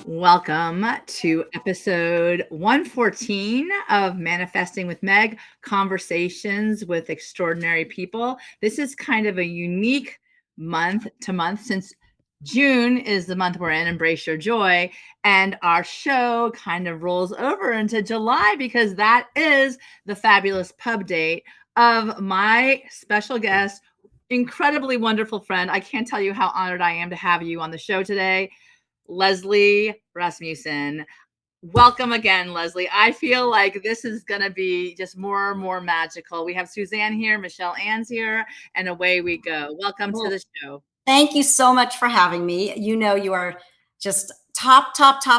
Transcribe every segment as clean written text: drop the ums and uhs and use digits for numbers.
Welcome to episode 114 of Manifesting with Meg, Conversations with Extraordinary People. This is kind of a unique month to month since June is the month we're in, Embrace Your Joy, and our show kind of rolls over into July because that is the fabulous pub date of my special guest, incredibly wonderful friend. I can't tell you how honored I am to have you on the show today. Leslie Rasmussen. Welcome again, Leslie. I feel like this is going to be just more and more magical. We have Suzanne here, Michelle Ann's here, and away we go. Welcome to the show. Thank you so much for having me. You know, you are just top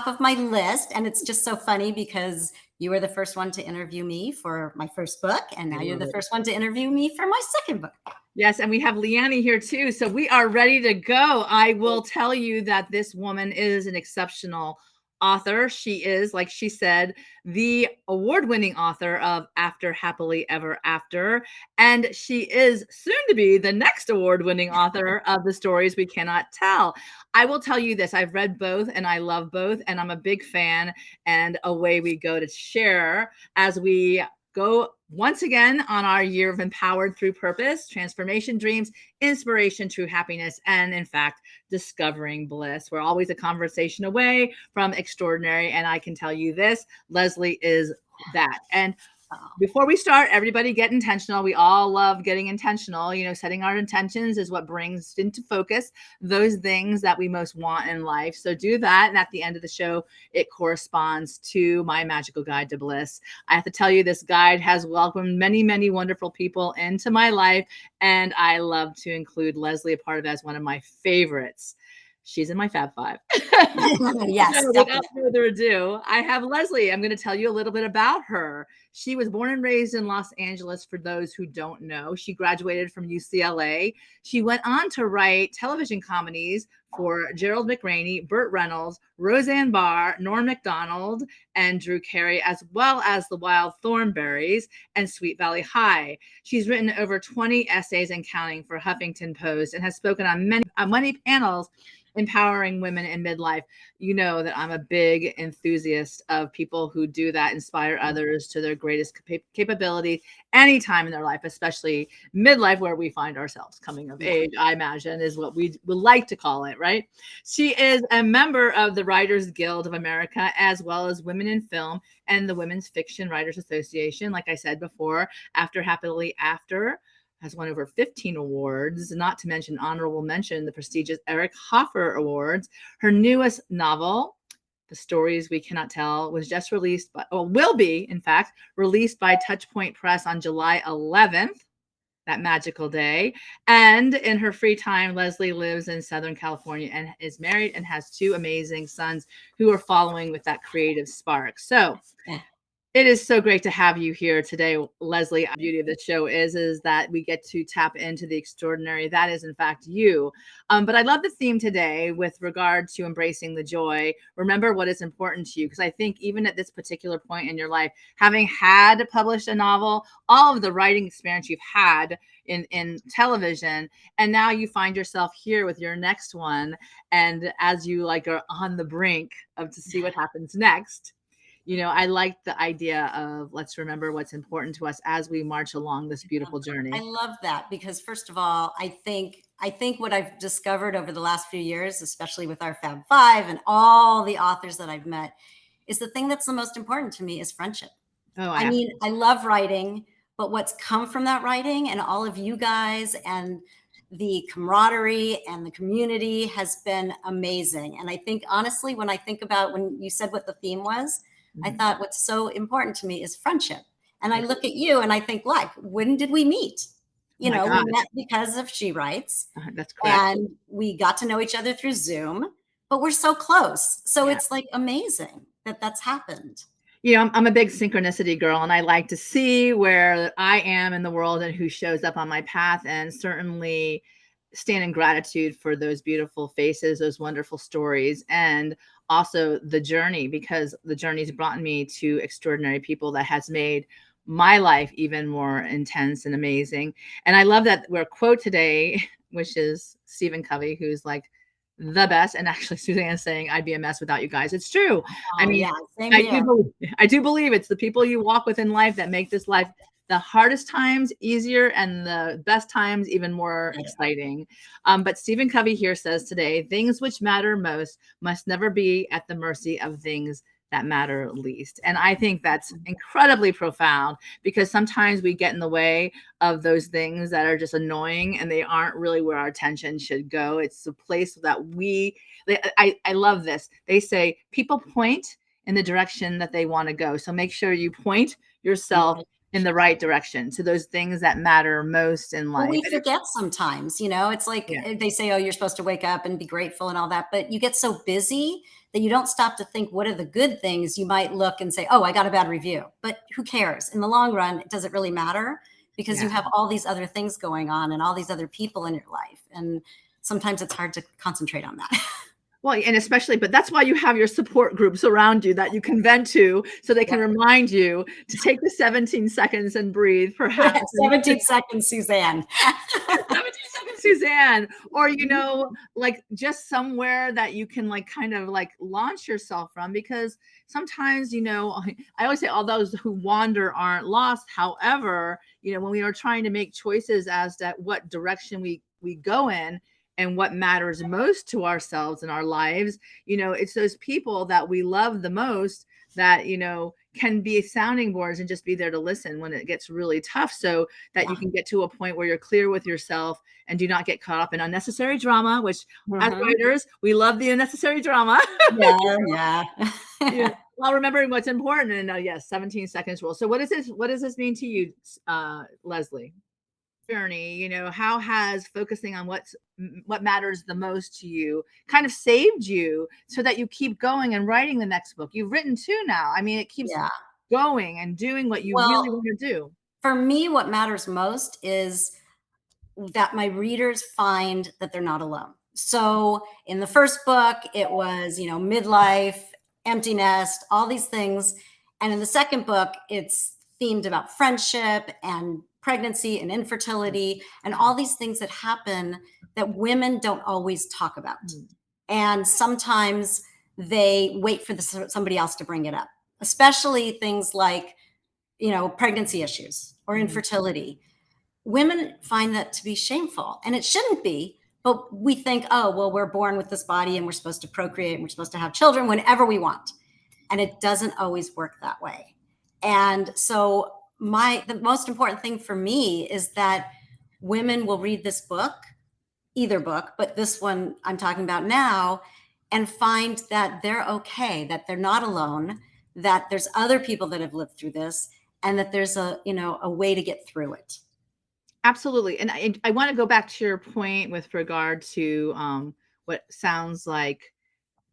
of my list. And it's just so funny because you were the first one to interview me for my first book. And now you're the first one to interview me for my second book. Yes, and we have Leanne here too. So we are ready to go. I will tell you that this woman is an exceptional author. She is, like she said, the award-winning author of After Happily Ever After. And she is soon to be the next award-winning author of The Stories We Cannot Tell. I will tell you this, I've read both and I love both, and I'm a big fan. And away we go to share as we go once again on our year of Empowered Through Purpose, Transformation, Dreams, Inspiration, True Happiness, and in fact, Discovering Bliss. We're always a conversation away from extraordinary. And I can tell you this, Leslie is that. And before we start, everybody get intentional. We all love getting intentional. You know, setting our intentions is what brings into focus those things that we most want in life. So do that. And at the end of the show, it corresponds to my magical guide to bliss. I have to tell you, this guide has welcomed many, many wonderful people into my life. And I love to include Leslie, a part of it, as one of my favorites. She's in my Fab Five. Yes. So without further ado, I have Leslie. I'm going to tell you a little bit about her. She was born and raised in Los Angeles, for those who don't know. She graduated from UCLA. She went on to write television comedies for Gerald McRaney, Burt Reynolds, Roseanne Barr, McDonald, and Drew Carey, as well as the wild Thornberrys and Sweet Valley High. She's written over 20 essays and counting for Huffington Post and has spoken on many panels empowering women in midlife. You know that I'm a big enthusiast of people who do that, inspire others to their greatest capability anytime in their life, especially midlife, where we find ourselves coming of age, I imagine is what we would like to call it, right? She is a member of the Writers Guild of America, as well as Women in Film and the Women's Fiction Writers Association. Like I said before, After Happily After has won over 15 awards, not to mention honorable mention, the prestigious Eric Hoffer Awards. Her newest novel, The Stories We Cannot Tell, was just released, will be, in fact, released by Touchpoint Press on July 11th, that magical day. And in her free time, Leslie lives in Southern California and is married and has two amazing sons who are following with that creative spark. So it is so great to have you here today, Leslie. The beauty of the show is that we get to tap into the extraordinary. That is, in fact, you. But I love the theme today with regard to embracing the joy. Remember what is important to you, because I think even at this particular point in your life, having had published a novel, all of the writing experience you've had in television, and now you find yourself here with your next one. And as you are on the brink of to see what happens next, you know, I like the idea of let's remember what's important to us as we march along this beautiful journey. I love that because, first of all, I think what I've discovered over the last few years, especially with our Fab Five and all the authors that I've met, is the thing that's the most important to me is friendship. Oh, I mean, I love writing, but what's come from that writing and all of you guys and the camaraderie and the community has been amazing. And I think, honestly, when I think about when you said what the theme was, I thought what's so important to me is friendship. And I look at you and I think, like, when did we meet? You know, we met because of She Writes. That's correct. And we got to know each other through Zoom, but we're so close. So it's like amazing that that's happened. You know, I'm a big synchronicity girl, and I like to see where I am in the world and who shows up on my path, and certainly stand in gratitude for those beautiful faces, those wonderful stories, and also the journey, because the journey's brought me to extraordinary people that has made my life even more intense and amazing. And I love that we're quote today, which is Stephen Covey, who's like the best. And actually, Suzanne's saying, I'd be a mess without you guys. It's true. I Oh, mean, yeah, same here. I do believe it's the people you walk with in life that make this life the hardest times easier and the best times even more exciting. But Stephen Covey here says today, things which matter most must never be at the mercy of things that matter least. And I think that's incredibly profound, because sometimes we get in the way of those things that are just annoying and they aren't really where our attention should go. It's a place that I love this. They say people point in the direction that they want to go. So make sure you point yourself in the right direction to those things that matter most in life. Well, we forget sometimes, it's like they say, oh, you're supposed to wake up and be grateful and all that, but you get so busy that you don't stop to think, what are the good things? You might look and say, oh, I got a bad review, but who cares? In the long run, does it really matter? Because you have all these other things going on and all these other people in your life. And sometimes it's hard to concentrate on that. Well, and especially, but that's why you have your support groups around you that you can vent to, so they can remind you to take the 17 seconds and breathe, perhaps. 17 seconds, Suzanne. 17 seconds, Suzanne. Or, like just somewhere that you can like kind of like launch yourself from, because sometimes, I always say all those who wander aren't lost. However, when we are trying to make choices as to what direction we go in, and what matters most to ourselves in our lives, it's those people that we love the most that, can be sounding boards and just be there to listen when it gets really tough, so that you can get to a point where you're clear with yourself and do not get caught up in unnecessary drama, which as writers, we love the unnecessary drama. Yeah. While remembering what's important. And yes, 17 seconds rule. So what does this mean to you, Leslie? Journey, how has focusing on what matters the most to you kind of saved you so that you keep going and writing the next book? You've written two now. I mean, it keeps going and doing what you really want to do. For me, what matters most is that my readers find that they're not alone. So in the first book, it was, midlife, empty nest, all these things. And in the second book, it's themed about friendship and pregnancy and infertility and all these things that happen that women don't always talk about. And sometimes they wait for somebody else to bring it up, especially things like, pregnancy issues or infertility. Women find that to be shameful, and it shouldn't be, but we think, oh, well, we're born with this body and we're supposed to procreate and we're supposed to have children whenever we want. And it doesn't always work that way. And so the most important thing for me is that women will read this book, either book, but this one I'm talking about now, and find that they're okay, that they're not alone, that there's other people that have lived through this, and that there's a way to get through it. Absolutely. And I want to go back to your point with regard to what sounds like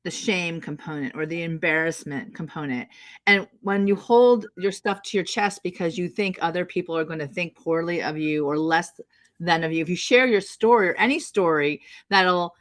the shame component or the embarrassment component. And when you hold your stuff to your chest because you think other people are going to think poorly of you or less than of you, if you share your story or any story, that'll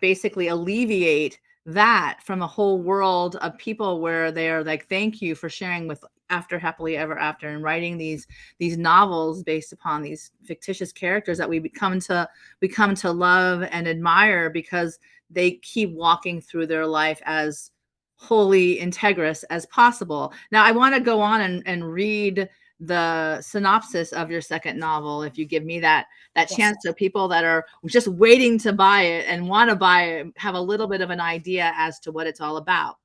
basically alleviate that from a whole world of people where they're like, thank you for sharing with After Happily Ever After and writing these novels based upon these fictitious characters that we come to love and admire, because they keep walking through their life as wholly integrous as possible. Now, I want to go on and read the synopsis of your second novel, if you give me that chance, so people that are just waiting to buy it and want to buy it have a little bit of an idea as to what it's all about.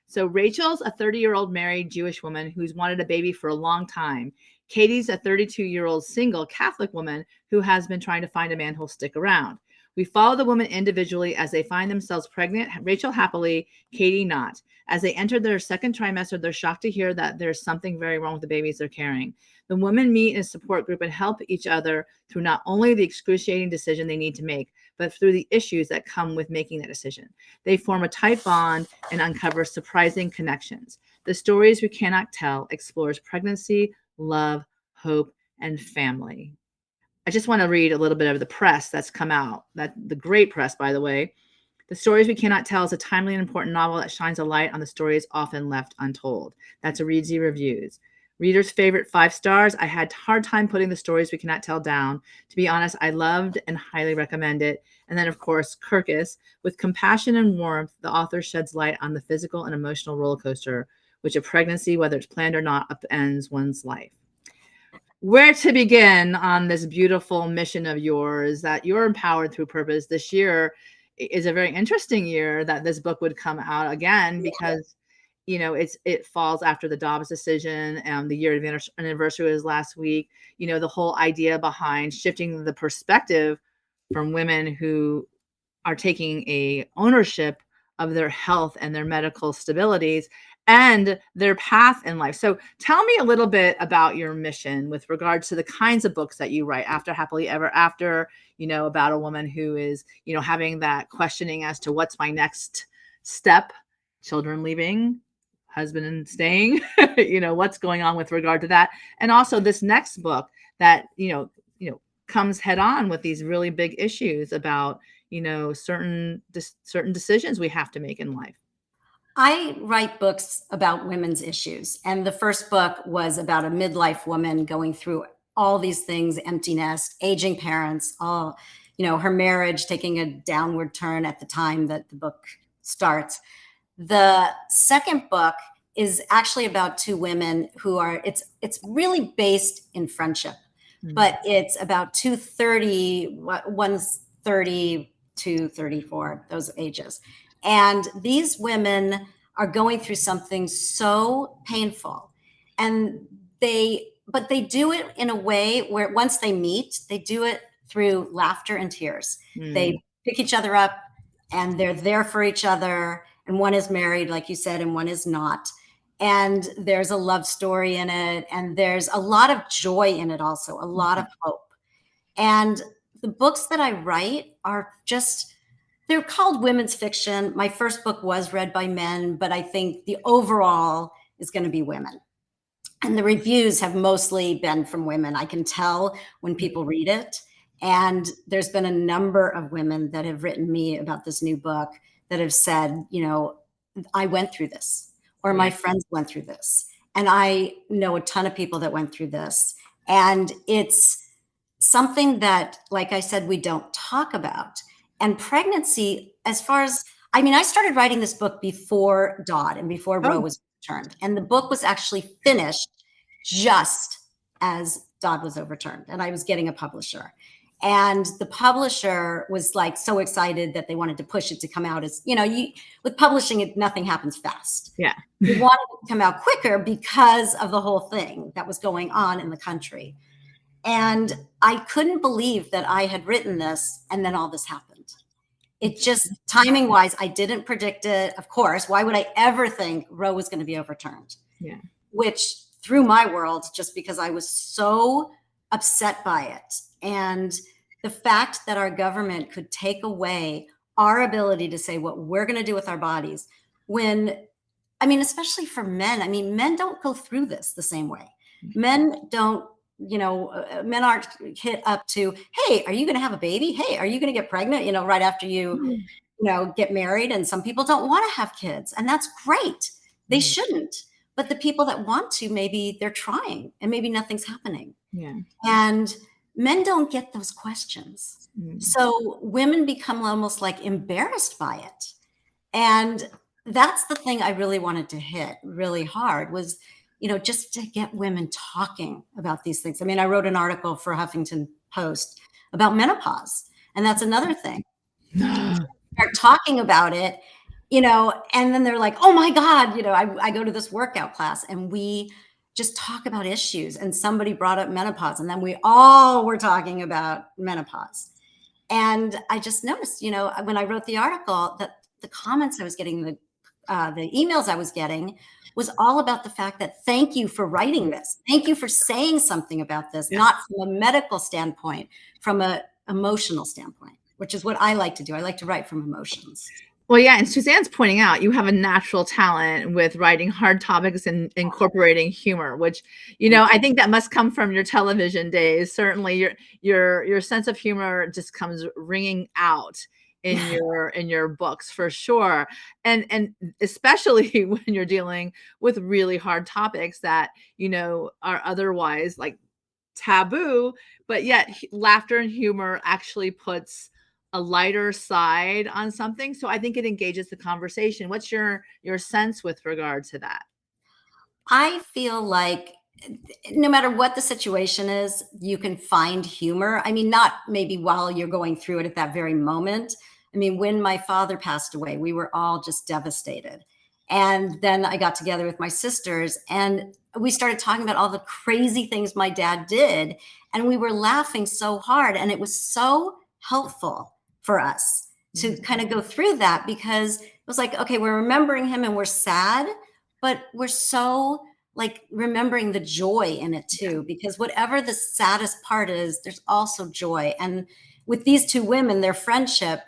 So Rachel's a 30-year-old married Jewish woman who's wanted a baby for a long time. Katie's a 32-year-old single Catholic woman who has been trying to find a man who'll stick around. We follow the women individually as they find themselves pregnant, Rachel happily, Katie not. As they enter their second trimester, they're shocked to hear that there's something very wrong with the babies they're carrying. The women meet in a support group and help each other through not only the excruciating decision they need to make, but through the issues that come with making that decision. They form a tight bond and uncover surprising connections. The Stories We Cannot Tell explores pregnancy, love, hope, and family. I just want to read a little bit of the press that's come out. The great press, by the way. The Stories We Cannot Tell is a timely and important novel that shines a light on the stories often left untold. That's a Readsy Reviews. Reader's favorite, 5 stars. I had hard time putting the stories we cannot tell down. To be honest, I loved and highly recommend it. And then, of course, Kirkus. With compassion and warmth, the author sheds light on the physical and emotional roller coaster, which a pregnancy, whether it's planned or not, upends one's life. Where to begin on this beautiful mission of yours that you're empowered through purpose? This year is a very interesting year that this book would come out again, because it falls after the Dobbs decision, and the year anniversary was last week. The whole idea behind shifting the perspective from women who are taking a ownership of their health and their medical stabilities and their path in life. So tell me a little bit about your mission with regards to the kinds of books that you write. After Happily Ever After, about a woman who is, having that questioning as to what's my next step, children leaving, husband staying, what's going on with regard to that. And also this next book that, comes head on with these really big issues about, certain decisions we have to make in life. I write books about women's issues. And the first book was about a midlife woman going through all these things: empty nest, aging parents, all, her marriage taking a downward turn at the time that the book starts. The second book is actually about two women who are, it's really based in friendship, but it's about two 30, one's 30 to 34, those ages. And these women are going through something so painful, and but they do it in a way where once they meet, they do it through laughter and tears. They pick each other up and they're there for each other. And one is married, like you said, and one is not. And there's a love story in it. And there's a lot of joy in it also, a lot of hope. And the books that I write are just, they're called women's fiction. My first book was read by men, but I think the overall is going to be women. And the reviews have mostly been from women. I can tell when people read it. And there's been a number of women that have written me about this new book that have said, I went through this, or my friends went through this. And I know a ton of people that went through this. And it's something that, like I said, we don't talk about. And pregnancy, as far as, I started writing this book before Dodd and before Roe was overturned. And the book was actually finished just as Dodd was overturned. And I was getting a publisher. And the publisher was like so excited that they wanted to push it to come out as, with publishing, nothing happens fast. Yeah. They wanted it to come out quicker because of the whole thing that was going on in the country. And I couldn't believe that I had written this and then all this happened. It just, timing wise, I didn't predict it. Of course, why would I ever think Roe was going to be overturned? Yeah. Which threw my world, just because I was so upset by it. And the fact that our government could take away our ability to say what we're going to do with our bodies, when, especially for men, men don't go through this the same way. Men don't, men aren't hit up to, hey, are you going to have a baby? Hey, are you going to get pregnant, right after you, get married? And some people don't want to have kids, and that's great. They shouldn't. But the people that want to, maybe they're trying and maybe nothing's happening. Yeah. And men don't get those questions. So women become almost like embarrassed by it. And that's the thing I really wanted to hit really hard was, just to get women talking about these things. I wrote an article for Huffington Post about menopause. And that's another thing. Start talking about it, and then they're like, oh my God, I go to this workout class and we just talk about issues, and somebody brought up menopause, and then we all were talking about menopause. And I just noticed, when I wrote the article, that the comments I was getting, the emails I was getting was all about the fact that, thank you for writing this. Thank you for saying something about this, not from a medical standpoint, from an emotional standpoint, which is what I like to do. I like to write from emotions. Well, yeah. And Suzanne's pointing out, you have a natural talent with writing hard topics and incorporating humor, which, I think that must come from your television days. Certainly your sense of humor just comes ringing out in your books for sure. And especially when you're dealing with really hard topics that, are otherwise like taboo, but yet laughter and humor actually puts a lighter side on something. So I think it engages the conversation. What's your sense with regard to that? I feel like no matter what the situation is, you can find humor. I mean, not maybe while you're going through it at that very moment. I mean, when my father passed away, we were all just devastated. And then I got together with my sisters and we started talking about all the crazy things my dad did. And we were laughing so hard. And it was so helpful for us to kind of go through that because it was like, okay, we're remembering him and we're sad, but we're so like remembering the joy in it too, because whatever the saddest part is, there's also joy. And with these two women, their friendship,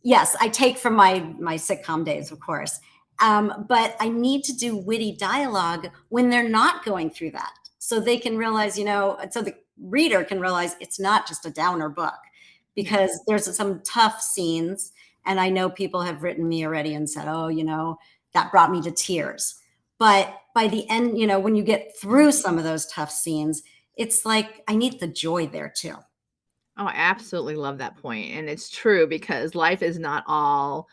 yes, I take from my sitcom days, of course. But I need to do witty dialogue when they're not going through that. So they can realize, so the reader can realize it's not just a downer book because there's some tough scenes. And I know people have written me already and said, oh, that brought me to tears. But by the end, when you get through some of those tough scenes, it's like, I need the joy there too. Oh, I absolutely love that point. And it's true because life is not all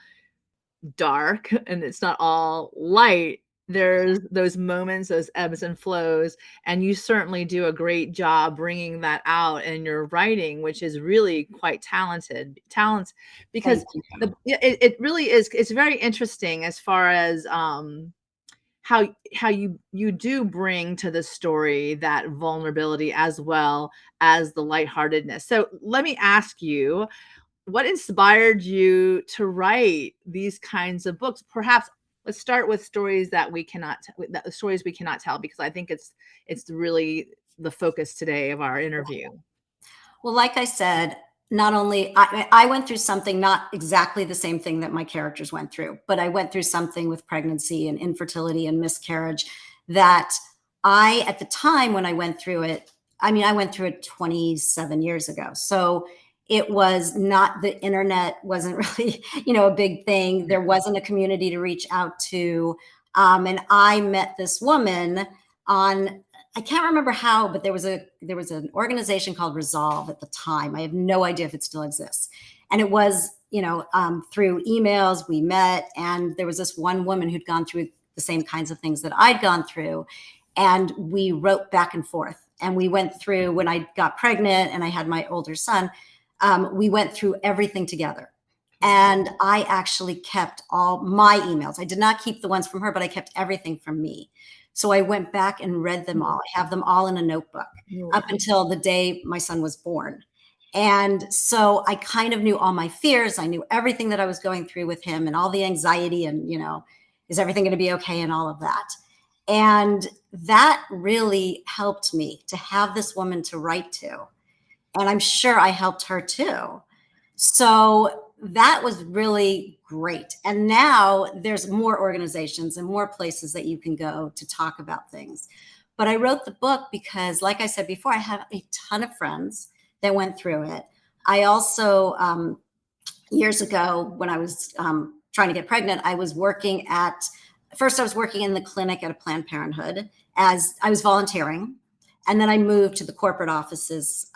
dark and it's not all light. There's those moments, those ebbs and flows, and you certainly do a great job bringing that out in your writing, which is really quite talent because Thank you. it really is. It's very interesting as far as how you do bring to the story that vulnerability as well as the lightheartedness. So let me ask you, what inspired you to write these kinds of books? Perhaps let's start with stories that we cannot stories we cannot tell, because I think it's really the focus today of our interview. Well, like I said, not only I went through something, not exactly the same thing that my characters went through, but I went through something with pregnancy and infertility and miscarriage that at the time when I went through it, I mean, I went through it 27 years ago. So it was not, the internet wasn't really, a big thing. There wasn't a community to reach out to. And I met this woman on, I can't remember how, but there was an organization called Resolve at the time. I have no idea if it still exists. And it was, through emails we met, and there was this one woman who'd gone through the same kinds of things that I'd gone through. And we wrote back and forth. And we went through, when I got pregnant and I had my older son, we went through everything together. And I actually kept all my emails. I did not keep the ones from her, but I kept everything from me. So I went back and read them all. I have them all in a notebook up until the day my son was born. And so I kind of knew all my fears. I knew everything that I was going through with him and all the anxiety and, is everything going to be okay and all of that. And that really helped me to have this woman to write to. And I'm sure I helped her too. So that was really great. And now there's more organizations and more places that you can go to talk about things. But I wrote the book because, like I said before, I have a ton of friends that went through it. I also, years ago, when I was trying to get pregnant, I was working in the clinic at a Planned Parenthood as I was volunteering. And then I moved to the corporate offices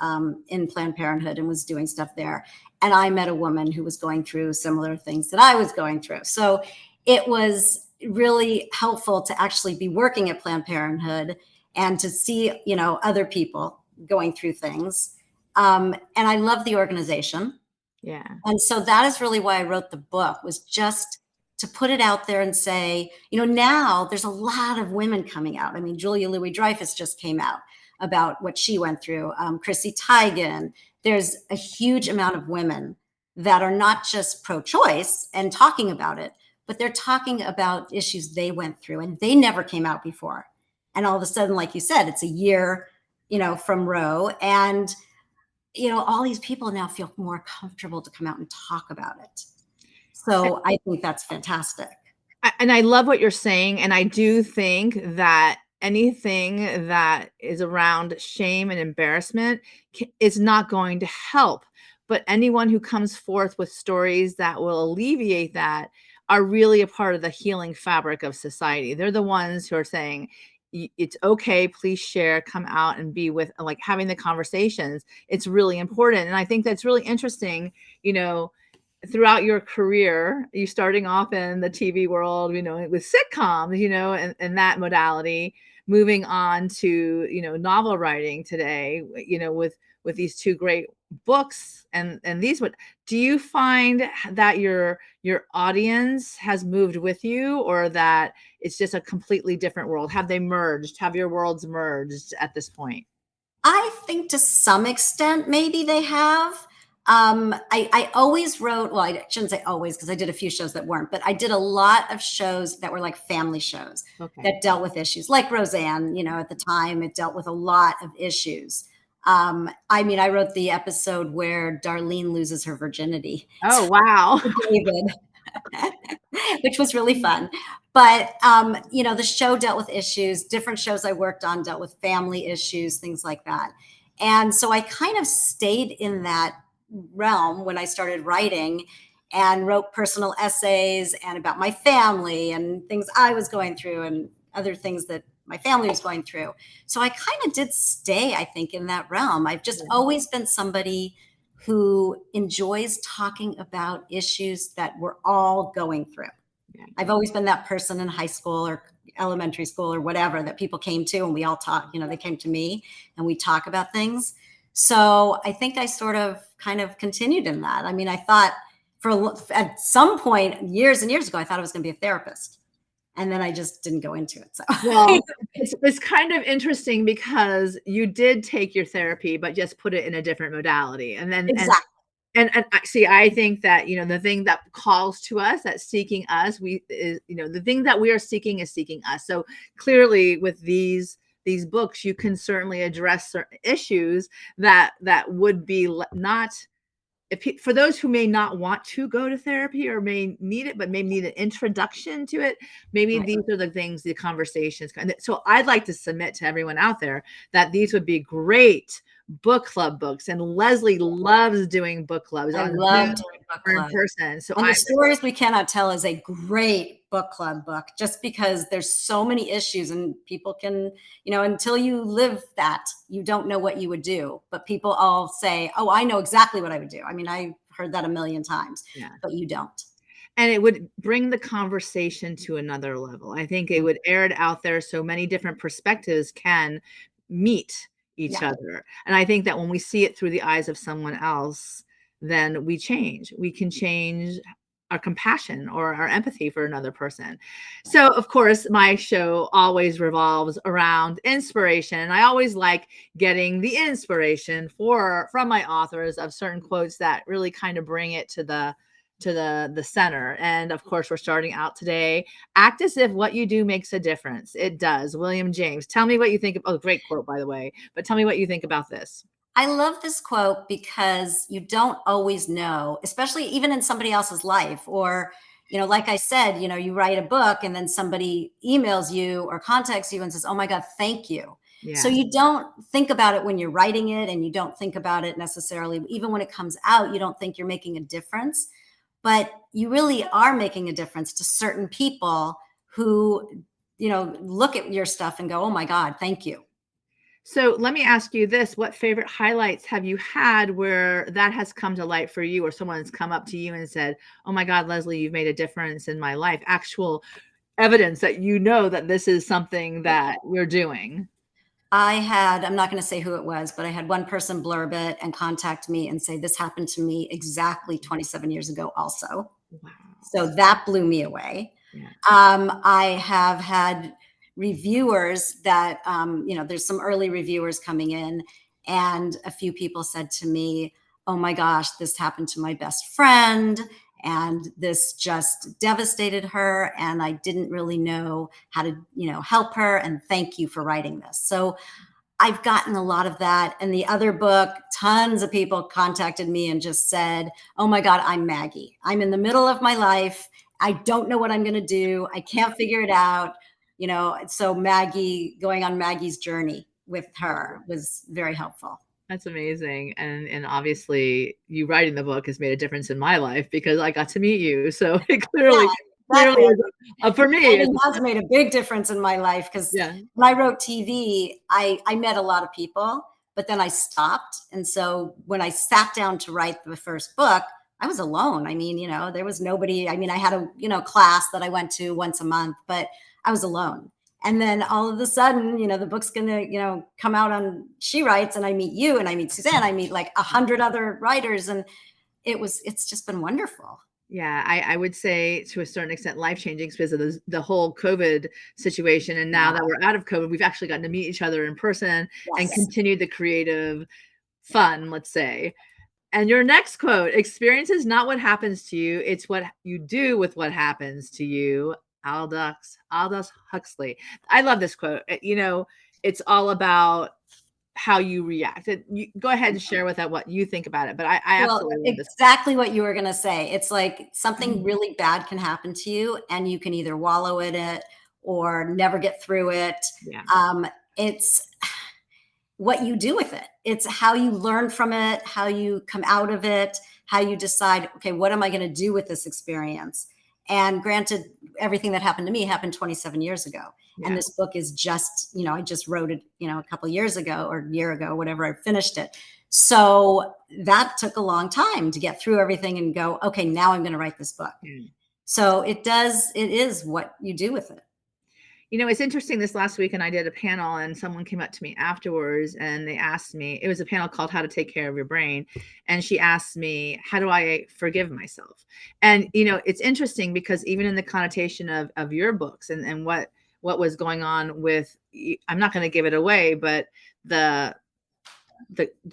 in Planned Parenthood and was doing stuff there. And I met a woman who was going through similar things that I was going through. So it was really helpful to actually be working at Planned Parenthood and to see, other people going through things. And I love the organization. Yeah. And so that is really why I wrote the book, was just to put it out there and say, now there's a lot of women coming out. I mean, Julia Louis-Dreyfus just came out about what she went through. Chrissy Teigen. There's a huge amount of women that are not just pro-choice and talking about it, but they're talking about issues they went through and they never came out before. And all of a sudden, like you said, it's a year, from Roe. And, all these people now feel more comfortable to come out and talk about it. So I think that's fantastic. And I love what you're saying. And I do think that anything that is around shame and embarrassment is not going to help. but anyone who comes forth with stories that will alleviate that are really a part of the healing fabric of society. They're the ones who are saying, it's okay, please share, come out and be with, like, having the conversations. It's really important. And I think that's really interesting, you know, throughout your career, you starting off in the TV world, you know, with sitcoms, you know, and that modality, moving on to, you know, novel writing today, you know, with these two great books and these. What do you find that your audience has moved with you, or that it's just a completely different world? Have they merged? Have your worlds merged at this point? I think to some extent, maybe they have. I always wrote, well, I shouldn't say always because I did a few shows that weren't, but I did a lot of shows that were like family shows Okay. that dealt with issues like Roseanne, you know, at the time it dealt with a lot of issues. I mean, I wrote the episode where Darlene loses her virginity. Oh, wow. David, which was really fun. But, you know, the show dealt with issues. Different shows I worked on dealt with family issues, things like that. And so I kind of stayed in that realm when I started writing and wrote personal essays and about my family and things I was going through and other things that my family was going through. So I kind of did stay, I think, in that realm. I've just always been somebody who enjoys talking about issues that we're all going through. Yeah. I've always been that person in high school or elementary school or whatever that people came to and we all talk, you know, they came to me and we talk about things. So I think I sort of kind of continued in that. I mean, I thought at some point years and years ago, I thought I was going to be a therapist. And then I just didn't go into it. So Well, it's kind of interesting because you did take your therapy, but just put it in a different modality. And then exactly. and see, I think that, you know, the thing that calls to us, that's seeking us, is, you know, the thing that we are seeking is seeking us. So clearly with these books, you can certainly address certain issues that would be not, if for those who may not want to go to therapy or may need it, but maybe need an introduction to it, maybe Right. these are the things, the conversations. And so I'd like to submit to everyone out there that these would be great book club books. And Leslie loves doing book clubs I on love Zoom doing book or in club. person. So And The Stories We Cannot Tell is a great book club book just because there's so many issues and people can, you know, until you live that, you don't know what you would do. But people all say, oh, I know exactly what I would do. I mean, I've heard that a million times, yeah. but you don't. And it would bring the conversation to another level. I think it would air it out there so many different perspectives can meet each Yeah. other. And I think that when we see it through the eyes of someone else, then we change. We can change our compassion or our empathy for another person. So, of course, my show always revolves around inspiration. And I always like getting the inspiration from my authors of certain quotes that really kind of bring it to the center. And of course, we're starting out today. Act as if what you do makes a difference. It does. William James. Tell me what you think of, oh, great quote, by the way, but tell me what you think about this. I love this quote because you don't always know, especially even in somebody else's life. Or, you know, like I said, you know, you write a book and then somebody emails you or contacts you and says, oh my God, thank you. Yeah. So you don't think about it when you're writing it, and you don't think about it necessarily, even when it comes out, you don't think you're making a difference, but you really are making a difference to certain people who, you know, look at your stuff and go, oh my God, thank you. So let me ask you this. What favorite highlights have you had where that has come to light for you, or someone has come up to you and said, oh my God, Leslie, you've made a difference in my life? Actual evidence that you know that this is something that you're doing. I'm not going to say who it was, but I had one person blurb it and contact me and say, this happened to me exactly 27 years ago also. Wow. So that blew me away. Yeah. I have had reviewers that, you know, there's some early reviewers coming in, and a few people said to me, oh my gosh, this happened to my best friend, and this just devastated her, and I didn't really know how to, you know, help her, and thank you for writing this. So I've gotten a lot of that. And the other book, tons of people contacted me and just said, oh my God, I'm Maggie. I'm in the middle of my life. I don't know what I'm going to do. I can't figure it out. You know, so Maggie, going on Maggie's journey with her was very helpful. That's amazing. And obviously you writing the book has made a difference in my life because I got to meet you. So it Yeah, clearly exactly. is for me. And it has made a big difference in my life because Yeah. when I wrote TV, I met a lot of people, but then I stopped. And so when I sat down to write the first book, I was alone. I mean, there was nobody. I mean, I had a, class that I went to once a month, but I was alone. And then all of a sudden, the book's going to, come out on She Writes, and I meet you and I meet Suzanne, I meet like 100 other writers. And it's just been wonderful. Yeah, I would say to a certain extent life-changing because of the whole COVID situation. And now that we're out of COVID, we've actually gotten to meet each other in person and Yes. continue the creative fun, let's say. And your next quote, experience is not what happens to you, it's what you do with what happens to you. Aldous Huxley. I love this quote. It's all about how you react. You go ahead and share with that what you think about it. But I Well, absolutely love this. exactly what you were going to say. It's like something Mhm. really bad can happen to you, and you can either wallow in it or never get through it. Yeah. It's what you do with it. It's how you learn from it, how you come out of it, how you decide, okay, what am I going to do with this experience? And granted, everything that happened to me happened 27 years ago. Yeah. And this book is just, I just wrote it, a couple of years ago or a year ago, whatever, I finished it. So that took a long time to get through everything and go, okay, now I'm going to write this book. Mm. So it is what you do with it. It's interesting this last week, and I did a panel, and someone came up to me afterwards and they asked me, it was a panel called How to Take Care of Your Brain. And she asked me, how do I forgive myself? And, it's interesting because even in the connotation of your books and what was going on with, I'm not going to give it away, but the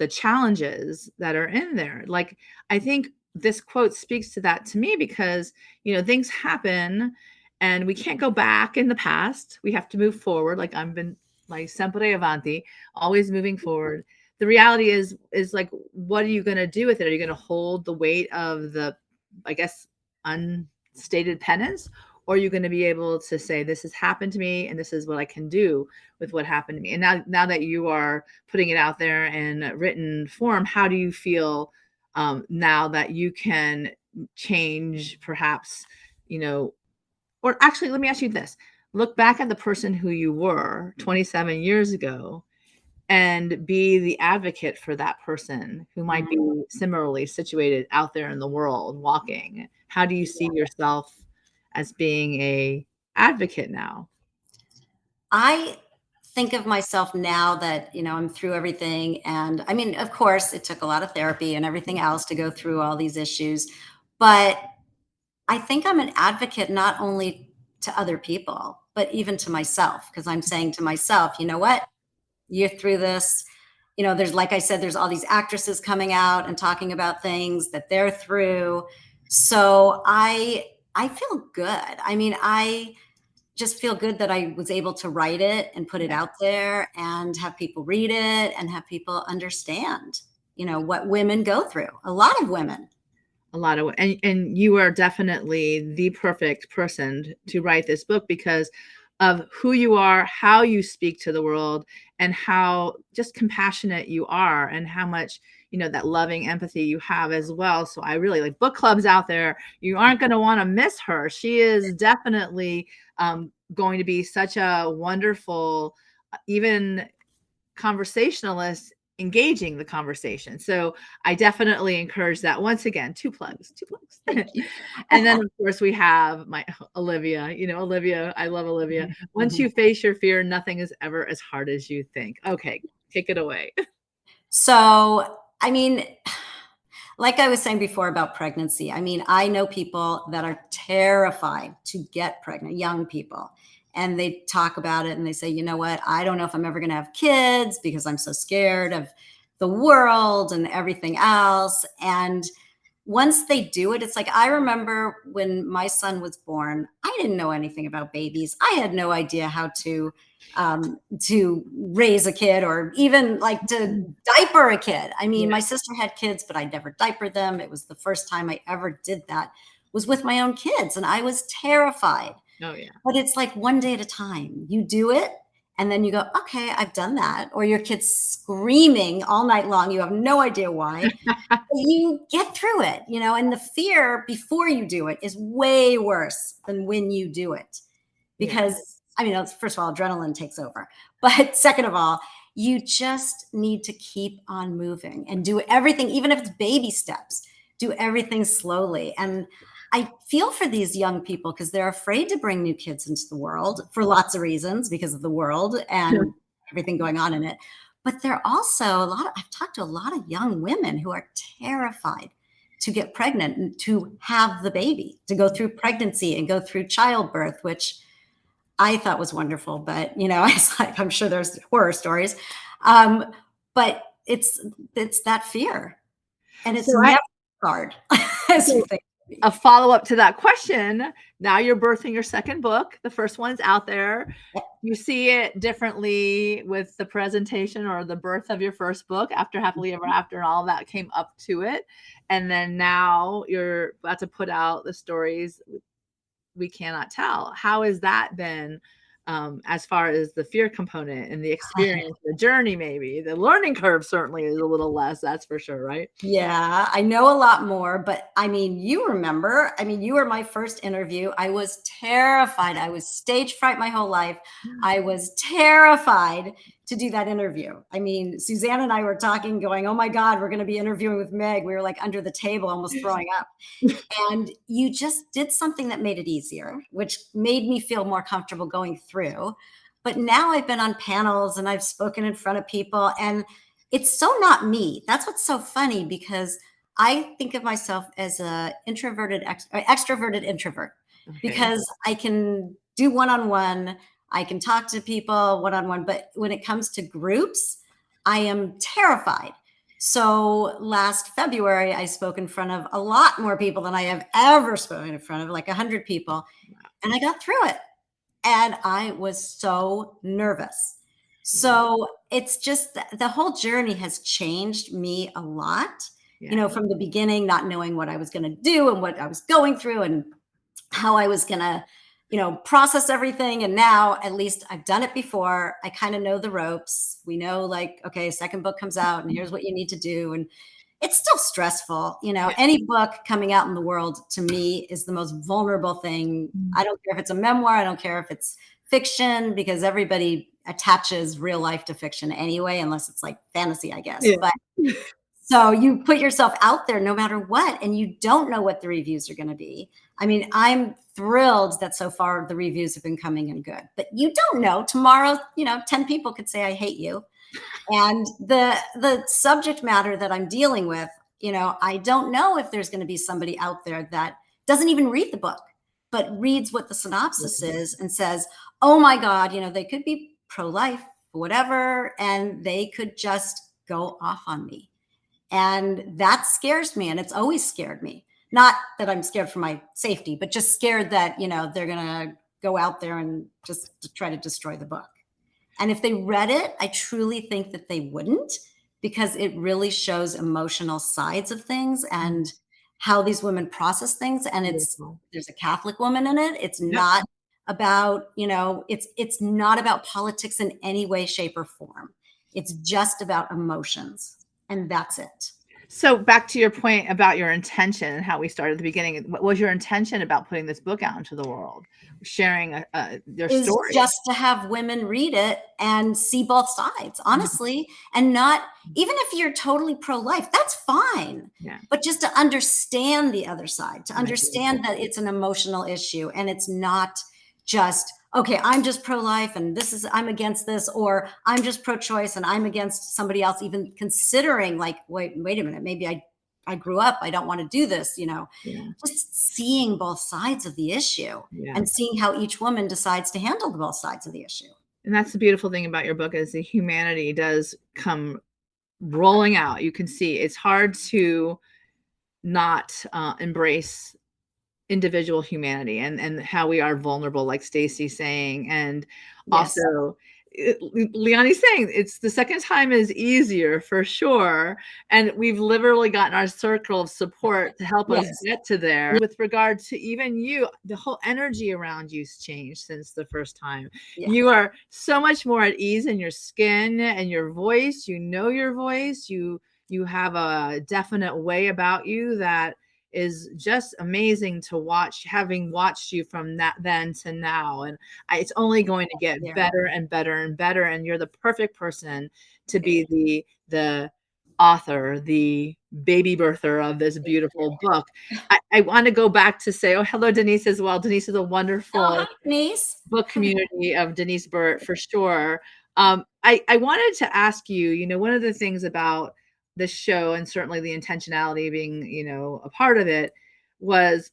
challenges that are in there. Like, I think this quote speaks to that to me because, things happen and we can't go back in the past. We have to move forward. Like sempre avanti, always moving forward. The reality is like, what are you going to do with it? Are you going to hold the weight of the, I guess, unstated penance? Or are you going to be able to say, this has happened to me and this is what I can do with what happened to me? And now that you are putting it out there in written form, how do you feel now that you can change perhaps, or actually, let me ask you this. Look back at the person who you were 27 years ago and be the advocate for that person who might be similarly situated out there in the world walking. How do you see yourself as being a advocate now? I think of myself now that, I'm through everything. And I mean, of course, it took a lot of therapy and everything else to go through all these issues. But I think I'm an advocate not only to other people, but even to myself, because I'm saying to myself, you know what? You're through this. There's, like I said, there's all these actresses coming out and talking about things that they're through. So I feel good. I mean, I just feel good that I was able to write it and put it out there and have people read it and have people understand, what women go through. A lot of women. And you are definitely the perfect person to write this book because of who you are, how you speak to the world, and how just compassionate you are, and how much that loving empathy you have as well. So I really like book clubs out there. You aren't going to want to miss her. She is definitely going to be such a wonderful, even conversationalist, engaging the conversation. So I definitely encourage that. Once again, two plugs. And then of course we have my Olivia, Olivia, I love Olivia. Once you face your fear, nothing is ever as hard as you think. Okay, take it away. So, I mean, like I was saying before about pregnancy, I mean, I know people that are terrified to get pregnant, young people. And they talk about it and they say, you know what? I don't know if I'm ever going to have kids because I'm so scared of the world and everything else. And once they do it, it's like, I remember when my son was born, I didn't know anything about babies. I had no idea how to raise a kid or even like to diaper a kid. I mean, my sister had kids, but I never diapered them. It was the first time I ever did that was with my own kids. And I was terrified. Oh yeah. But it's like one day at a time. You do it And then you go, okay, I've done that. Or your kid's screaming all night long. You have no idea why. But you get through it, and the fear before you do it is way worse than when you do it. Because, first of all, adrenaline takes over. But second of all, you just need to keep on moving and do everything, even if it's baby steps, do everything slowly. And I feel for these young people because they're afraid to bring new kids into the world for lots of reasons, because of the world and everything going on in it. But they're also I've talked to a lot of young women who are terrified to get pregnant and to have the baby, to go through pregnancy and go through childbirth, which I thought was wonderful. But, it's like, I'm sure there's horror stories. But it's that fear. And it's never hard as you think. A follow-up to that question. Now you're birthing your second book. The first one's out there. You see it differently with the presentation or the birth of your first book after Happily Ever After and all that came up to it. And then now you're about to put out the stories we cannot tell. How has that been? As far as the fear component and the experience, the journey, maybe the learning curve certainly is a little less, that's for sure, right? Yeah, I know a lot more, but you remember, you were my first interview. I was terrified. I was stage fright my whole life. I was terrified to do that interview. Suzanne and I were talking, going, oh my God, we're going to be interviewing with Meg. We were like under the table, almost throwing up. And you just did something that made it easier, which made me feel more comfortable going through. But now I've been on panels and I've spoken in front of people, and it's so not me. That's what's so funny, because I think of myself as a extroverted introvert, because I can do one-on-one. I can talk to people one-on-one, but when it comes to groups, I am terrified. So last February, I spoke in front of a lot more people than I have ever spoken in front of, like 100 people. And I got through it. And I was so nervous. So it's just the whole journey has changed me a lot, from the beginning, not knowing what I was going to do and what I was going through and how I was going to, process everything. And now at least I've done it before. I kind of know the ropes. We know, like, okay, second book comes out and here's what you need to do. And it's still stressful. Any book coming out in the world to me is the most vulnerable thing. I don't care if it's a memoir. I don't care if it's fiction, because everybody attaches real life to fiction anyway, unless it's like fantasy, I guess. Yeah. But so you put yourself out there no matter what, and you don't know what the reviews are going to be. I'm thrilled that so far the reviews have been coming in good, but you don't know. Tomorrow, 10 people could say, I hate you. And the subject matter that I'm dealing with, I don't know if there's going to be somebody out there that doesn't even read the book, but reads what the synopsis is and says, oh my God, they could be pro-life, whatever, and they could just go off on me. And that scares me. And it's always scared me. Not that I'm scared for my safety, but just scared that, they're going to go out there and just try to destroy the book. And if they read it, I truly think that they wouldn't, because it really shows emotional sides of things and how these women process things. And there's a Catholic woman in it. It's not about, it's not about politics in any way, shape, or form. It's just about emotions. And that's it. So back to your point about your intention and how we started at the beginning, what was your intention about putting this book out into the world, sharing their story? Just to have women read it and see both sides, honestly, and not, even if you're totally pro-life, that's fine. But just to understand the other side, to understand that it's an emotional issue and it's not just, okay, I'm just pro-life and I'm against this, or I'm just pro-choice and I'm against somebody else, even considering, like, wait a minute, maybe I grew up, I don't want to do this, just seeing both sides of the issue and seeing how each woman decides to handle both sides of the issue. And that's the beautiful thing about your book, is the humanity does come rolling out. You can see it's hard to not embrace individual humanity and how we are vulnerable, like Stacy's saying. And also Leonie's saying it's the second time is easier for sure. And we've literally gotten our circle of support to help us Yes. get to there. With regard to even you, the whole energy around you's changed since the first time. Yes. You are so much more at ease in your skin and your voice. You know your voice. You have a definite way about you that is just amazing to watch, having watched you from that then to now. And it's only going to get better and better and better. And you're the perfect person to be the author, the baby birther of this beautiful book. I want to go back to say, oh, hello, Denise, as well. Denise is a wonderful Denise. book community of Denise Burt, for sure. I wanted to ask you, one of the things about the show, and certainly the intentionality being, a part of it, was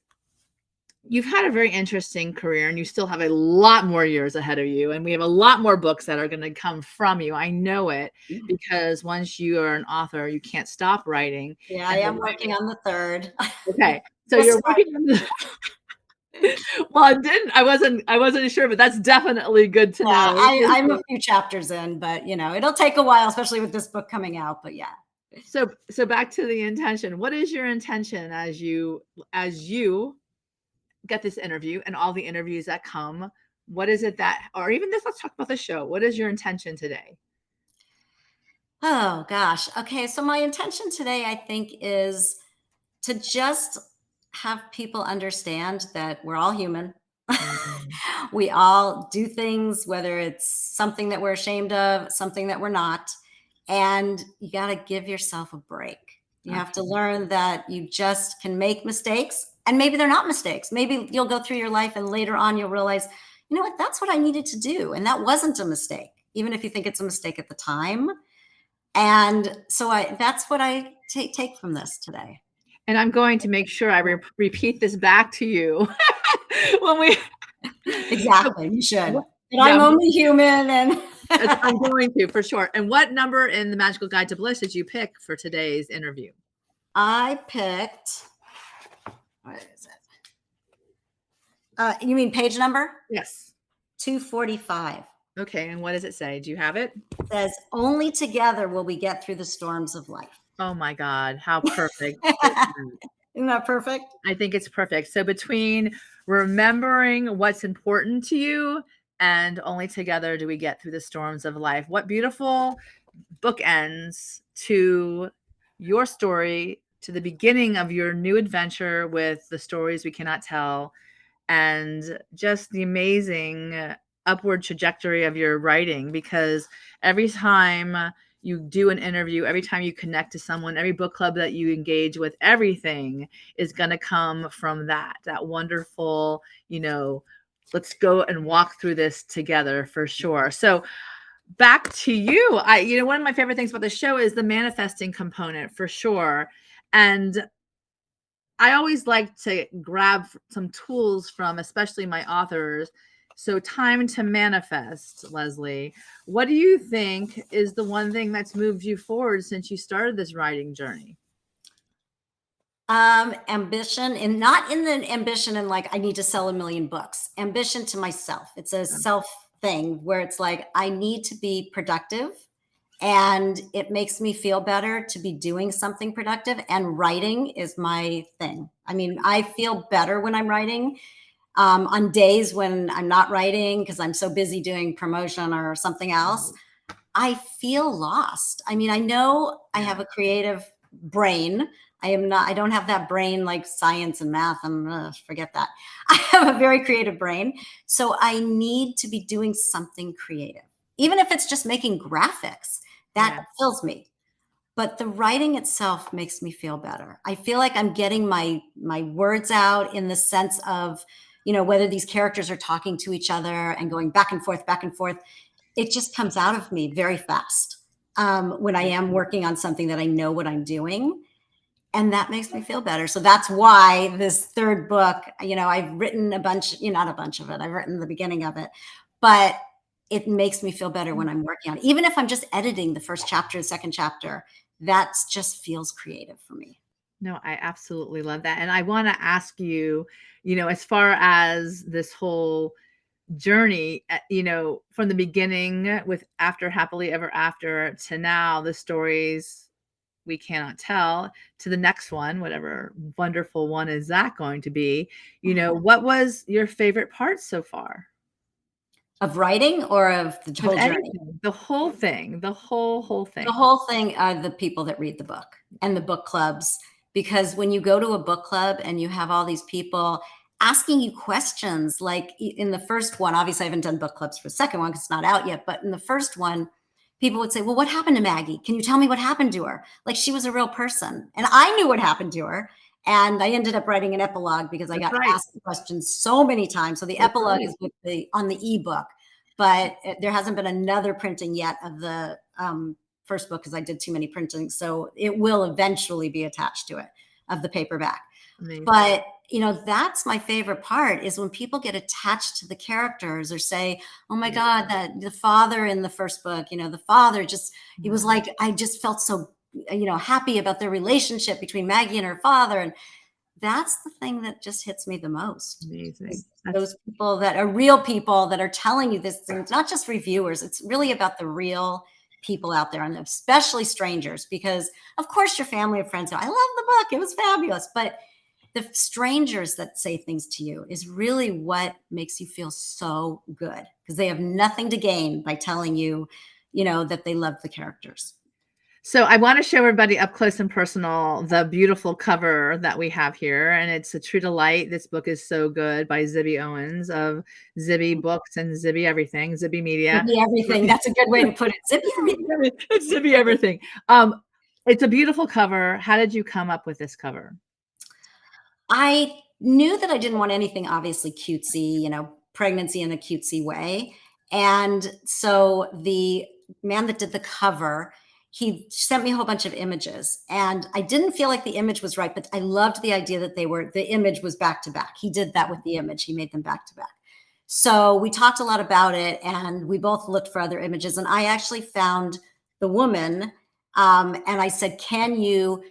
you've had a very interesting career and you still have a lot more years ahead of you. And we have a lot more books that are going to come from you. I know it, because once you are an author, you can't stop writing. Yeah, I am working on the third. Okay. So you're working on the well, I wasn't sure, but that's definitely good to know. I'm a few chapters in, but it'll take a while, especially with this book coming out, but yeah. So back to the intention. What is your intention as you get this interview and all the interviews that come? What is it that, or even this, let's talk about the show. What is your intention today? Oh gosh. Okay. So my intention today, I think, is to just have people understand that we're all human. We all do things, whether it's something that we're ashamed of, something that we're not. And you got to give yourself a break. You have to learn that you just can make mistakes, and maybe they're not mistakes. Maybe you'll go through your life and later on you'll realize, you know what, that's what I needed to do. And that wasn't a mistake, even if you think it's a mistake at the time. And so that's what I take from this today. And I'm going to make sure I repeat this back to you when we. Exactly, you should. But I'm only human, and I'm going to, for sure. And what number in the Magical Guide to Bliss did you pick for today's interview? I picked. What is it? You mean page number? Yes. 245. Okay, and what does it say? Do you have it? It says, "Only together will we get through the storms of life." Oh my God, how perfect. Isn't that perfect? I think it's perfect. So between remembering what's important to you and only together do we get through the storms of life. What beautiful bookends to your story, to the beginning of your new adventure with the stories we cannot tell, and just the amazing upward trajectory of your writing. Because every time you do an interview, every time you connect to someone, every book club that you engage with, everything is going to come from that wonderful, let's go and walk through this together, for sure. So back to you. One of my favorite things about the show is the manifesting component, for sure. And I always like to grab some tools from, especially my authors. So time to manifest, Leslie. What do you think is the one thing that's moved you forward since you started this writing journey? Ambition, and not in the ambition and like, I need to sell 1 million books. Ambition to myself. It's a self thing where it's like, I need to be productive, and it makes me feel better to be doing something productive. And writing is my thing. I mean, I feel better when I'm writing. On days when I'm not writing because I'm so busy doing promotion or something else, I feel lost. I mean, I know I have a creative brain. I don't have that brain like science and math, and forget that. I have a very creative brain. So I need to be doing something creative, even if it's just making graphics. That fills me. But the writing itself makes me feel better. I feel like I'm getting my words out in the sense of, whether these characters are talking to each other and going back and forth, it just comes out of me very fast when I am working on something that I know what I'm doing. And that makes me feel better. So that's why this third book, I've written a bunch, not a bunch of it. I've written the beginning of it, but it makes me feel better when I'm working on it. Even if I'm just editing the first chapter, the second chapter, that just feels creative for me. No, I absolutely love that. And I want to ask you, as far as this whole journey, from the beginning with After Happily Ever After to now, the stories we cannot tell, to the next one, whatever wonderful one is that going to be. What was your favorite part so far? Of writing or of the Of whole journey? anything, the whole thing, the whole The thing. whole thing are the people that read the book and the book clubs, because when you go to a book club and you have all these people asking you questions, like in the first one, obviously I haven't done book clubs for the second one because it's not out yet, but in the first one, people would say, well, what happened to Maggie? Can you tell me what happened to her? Like she was a real person. And I knew what happened to her. And I ended up writing an epilogue because I That's got right. asked the questions so many times. So the That's epilogue right. is with on the ebook, but there hasn't been another printing yet of the first book because I did too many printings. So it will eventually be attached to it, of the paperback. Amazing. But that's my favorite part, is when people get attached to the characters or say, oh my God, that the father in the first book, the father just, he was like, I just felt so, happy about their relationship between Maggie and her father. And that's the thing that just hits me the most. Amazing. Those people that are real people that are telling you this thing. It's not just reviewers. It's really about the real people out there, and especially strangers, because of course your family and friends go, I love the book, it was fabulous. But the strangers that say things to you is really what makes you feel so good, because they have nothing to gain by telling you, that they love the characters. So I want to show everybody up close and personal the beautiful cover that we have here, and it's a true delight. This book is so good, by Zibby Owens of Zibby Books and Zibby Everything, Zibby Media. Zibby Everything. That's a good way to put it. Zibby Everything. It's Zibby Everything. It's a beautiful cover. How did you come up with this cover? I knew that I didn't want anything obviously cutesy, pregnancy in a cutesy way. And so the man that did the cover, he sent me a whole bunch of images, and I didn't feel like the image was right, but I loved the idea that the image was back to back. He did that with the image. He made them back to back. So we talked a lot about it, and we both looked for other images, and I actually found the woman, and I said, can you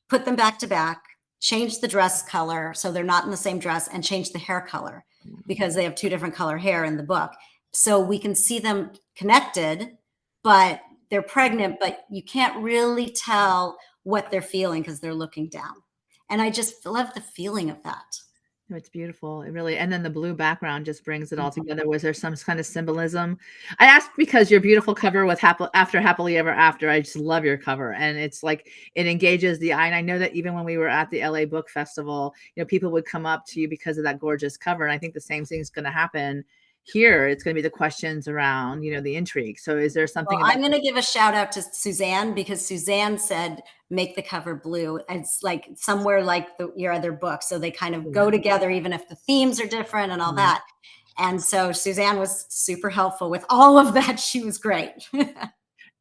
put them back to back, change the dress color so they're not in the same dress, and change the hair color, because they have two different color hair in the book. So we can see them connected, but they're pregnant, but you can't really tell what they're feeling because they're looking down. And I just love the feeling of that. Oh, it's beautiful. It really, and then the blue background just brings it all together. Was there some kind of symbolism? I asked because your beautiful cover with After Happily Ever After, I just love your cover. And it's like, it engages the eye. And I know that even when we were at the LA Book Festival, people would come up to you because of that gorgeous cover. And I think the same thing is going to happen here. It's going to be the questions around, the intrigue. So is there something Well, I'm going to give a shout out to Suzanne, because Suzanne said, make the cover blue. It's like somewhere like your other book. So they kind of go together, even if the themes are different and all that. And so Suzanne was super helpful with all of that. She was great.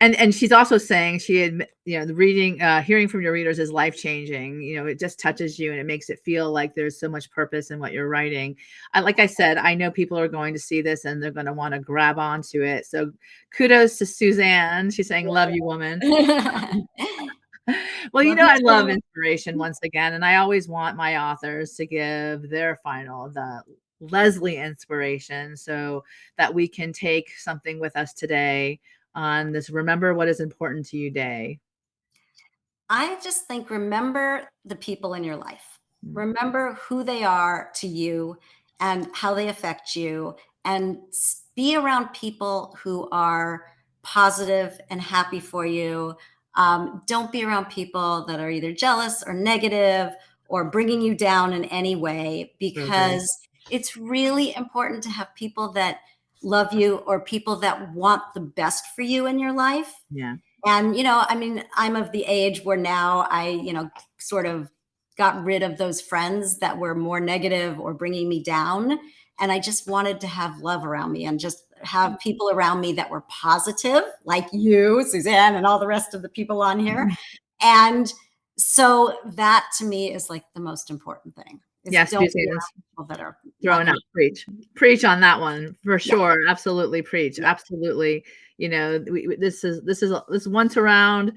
And she's also saying she had, the reading, hearing from your readers is life-changing. It just touches you and it makes it feel like there's so much purpose in what you're writing. Like I said, I know people are going to see this and they're going to want to grab onto it. So kudos to Suzanne. She's saying, love you, woman. Well, I love inspiration once again. And I always want my authors to give their the Leslie inspiration, so that we can take something with us today on this Remember What Is Important to You day. I just think, remember the people in your life. Remember who they are to you and how they affect you, and be around people who are positive and happy for you. Don't be around people that are either jealous or negative or bringing you down in any way, because it's really important to have people that love you, or people that want the best for you in your life. Yeah. And, I'm of the age where now I, sort of got rid of those friends that were more negative or bringing me down. And I just wanted to have love around me, and just have people around me that were positive, like you, Suzanne, and all the rest of the people on here. And so that to me is like the most important thing. Yes, don't be around people that are throwing out preach on that one for sure. Absolutely preach. Yeah. Absolutely. This once around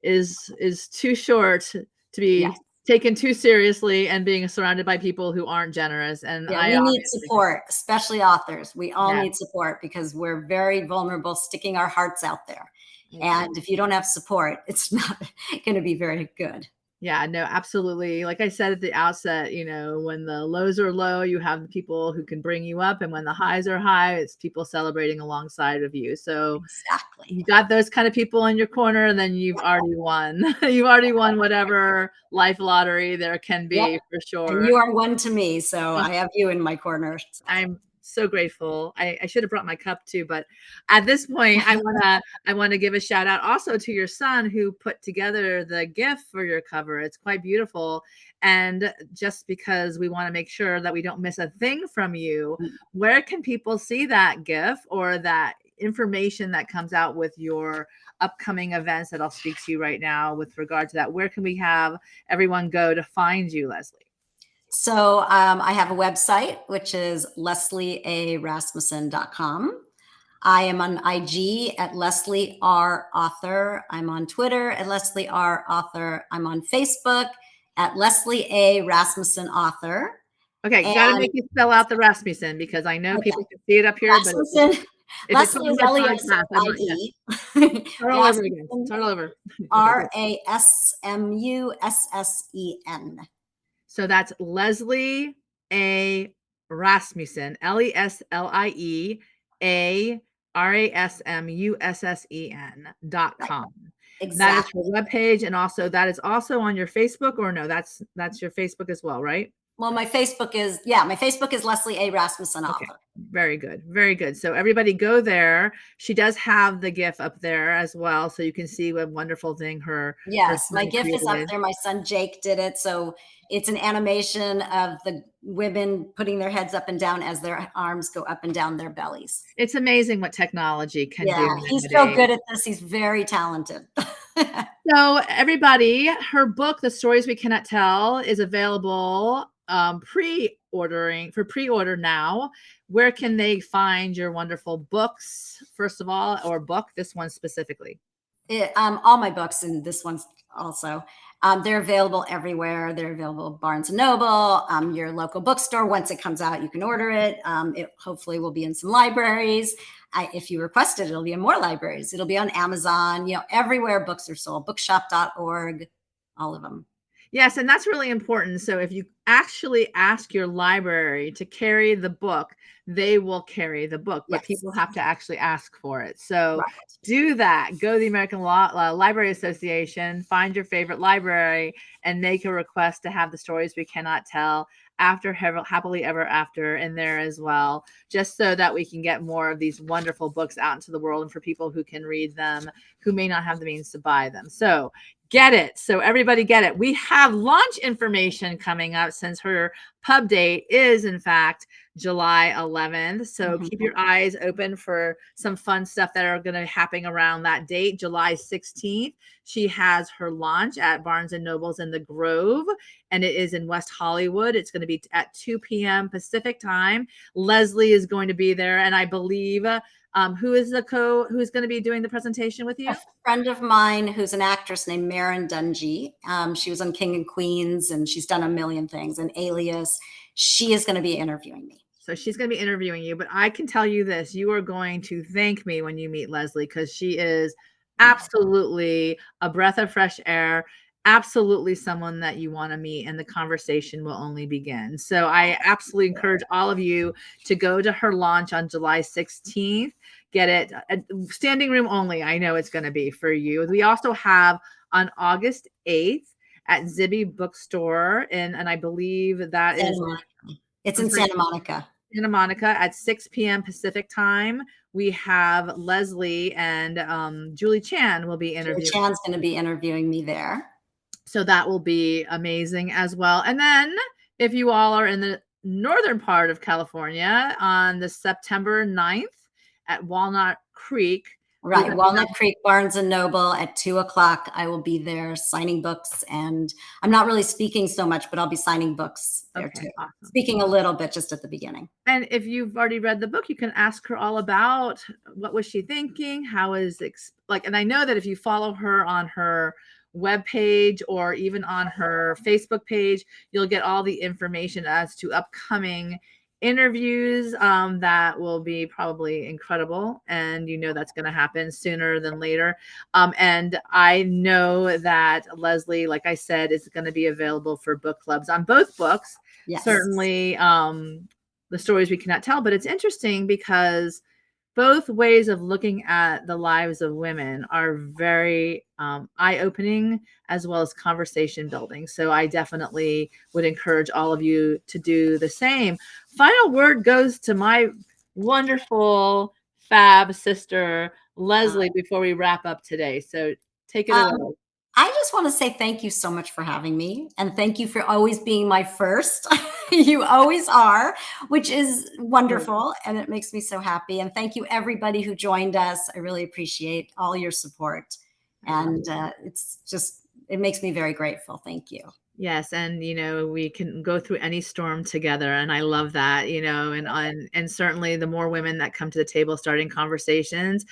is too short to be taken too seriously and being surrounded by people who aren't generous. And Yeah, I we need obviously, support, especially authors. We all yeah, need support because we're very vulnerable, sticking our hearts out there. I agree. And if you don't have support, it's not going to be very good. Yeah, no, absolutely. Like I said at the outset, when the lows are low, you have the people who can bring you up. And when the highs are high, it's people celebrating alongside of you. So Exactly. you got those kind of people in your corner, and then you've already won. You've already won whatever life lottery there can Yep. be, for And sure. you are one to me. So I have you in my corner. I'm so grateful. I should have brought my cup too, but at this point, I wanna give a shout out also to your son who put together the gift for your cover. It's quite beautiful. And just because we want to make sure that we don't miss a thing from you, where can people see that gift or that information that comes out with your upcoming events that I'll speak to you right now with regard to that? Where can we have everyone go to find you, Leslie? So I have a website, which is leslierasmussen.com. I am on IG at Leslie R. Author. I'm on Twitter at Leslie R. Author. I'm on Facebook at Leslie A. Rasmussen Author. Okay, gotta And make you spell out the Rasmussen because I know okay, people can see it up here, but Rasmussen, if it's on Leslie is my podcast, I might, yeah. L-E-S-L-I-E. Start all over again. Rasmussen, Start all over. Okay, good. R-A-S-M-U-S-S-E-N. So that's Leslie A. Rasmussen, LESLIE-A-RASMUSSEN.com. That is her Exactly. webpage, and also that is also on your Facebook, or no, that's your Facebook as well, right? Well, my Facebook is Leslie A. Rasmussen Okay. Author. Very good. Very good. So everybody go there. She does have the GIF up there as well. So you can see what wonderful thing her Yes, my son GIF is up created. there. My son Jake did it. So it's an animation of the women putting their heads up and down as their arms go up and down their bellies. It's amazing what technology can do Yeah, he's so nowadays. good at this. He's very talented. So everybody, her book, The Stories We Cannot Tell, is available pre-order now. Where can they find your wonderful books, first of all, or book this one specifically? All my books and this one's also. They're available everywhere. They're available at Barnes and Noble, your local bookstore. Once it comes out, you can order it. It hopefully will be in some libraries. If you request it, it'll be in more libraries. It'll be on Amazon, everywhere books are sold, bookshop.org, all of them. Yes, and that's really important. So if you actually ask your library to carry the book, they will carry the book, but Yes. people have to actually ask for it. So Right. do that. Go to the American Library Association, find your favorite library, and make a request to have The Stories We Cannot Tell after Happily Ever After in there as well, just so that we can get more of these wonderful books out into the world and for people who can read them, who may not have the means to buy them. So get it. So everybody get it. We have launch information coming up since her pub date is, in fact, July 11th. So keep your eyes open for some fun stuff that are going to be happening around that date. July 16th, she has her launch at Barnes & Noble's in the Grove, and it is in West Hollywood. It's going to be at 2 p.m. Pacific time. Leslie is going to be there, and I believe who's going to be doing the presentation with you? A friend of mine who's an actress named Maren Dungy. She was on King and Queens, and she's done a million things, and Alias. She is going to be interviewing me. So she's going to be interviewing you, but I can tell you this, you are going to thank me when you meet Leslie, because she is absolutely a breath of fresh air, absolutely someone that you want to meet, and the conversation will only begin. So I absolutely encourage all of you to go to her launch on July 16th. Get it. Standing room only. I know it's going to be for you. We also have on August 8th at Zibby Bookstore, and I believe that is it's in Santa Monica. Santa Monica at 6 p.m. Pacific time. We have Leslie and Julie Chan will be interviewing. Julie Chan's going to be interviewing me there. So that will be amazing as well. And then if you all are in the northern part of California on the September 9th at Walnut Creek, Right. Walnut Creek, Barnes and Noble at 2:00. I will be there signing books, and I'm not really speaking so much, but I'll be signing books there Okay, too. awesome. Speaking a little bit just at the beginning. And if you've already read the book, you can ask her all about what was she thinking, how is like, and I know that if you follow her on her webpage or even on her Facebook page, you'll get all the information as to upcoming interviews that will be probably incredible, and that's going to happen sooner than later. And I know that Leslie, like I said, is going to be available for book clubs on both books. Yes. Certainly The Stories We Cannot Tell, but it's interesting because both ways of looking at the lives of women are very eye-opening as well as conversation building. So I definitely would encourage all of you to do the same. Final word goes to my wonderful fab sister, Leslie, before we wrap up today. So take it away. I just want to say thank you so much for having me, and thank you for always being my first. You always are, which is wonderful, and it makes me so happy. And thank you everybody who joined us. I really appreciate all your support, and it makes me very grateful. Thank you. Yes, and we can go through any storm together, and I love that. And certainly the more women that come to the table starting conversations,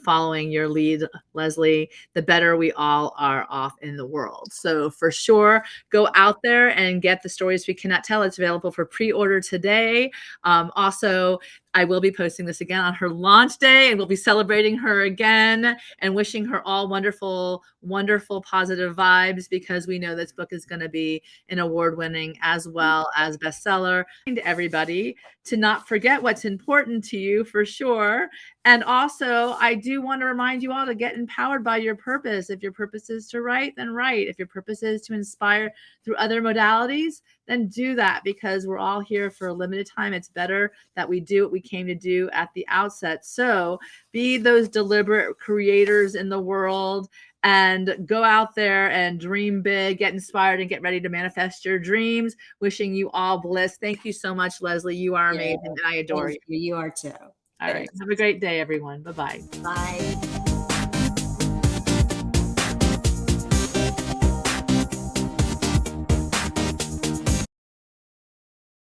following your lead, Leslie, the better we all are off in the world. So for sure, go out there and get The Stories We Cannot Tell. It's available for pre-order today. Also, I will be posting this again on her launch day, and we'll be celebrating her again and wishing her all wonderful, wonderful, positive vibes, because we know this book is going to be an award-winning as well as bestseller. To everybody to not forget what's important to you, for sure. And also, I do want to remind you all to get empowered by your purpose. If your purpose is to write, then write. If your purpose is to inspire through other modalities, then do that, because we're all here for a limited time. It's better that we do what we came to do at the outset. So be those deliberate creators in the world, and go out there and dream big, get inspired, and get ready to manifest your dreams. Wishing you all bliss. Thank you so much, Leslie. You are amazing, and I adore you. You are too. All right. Have a great day, everyone. Bye-bye. Bye.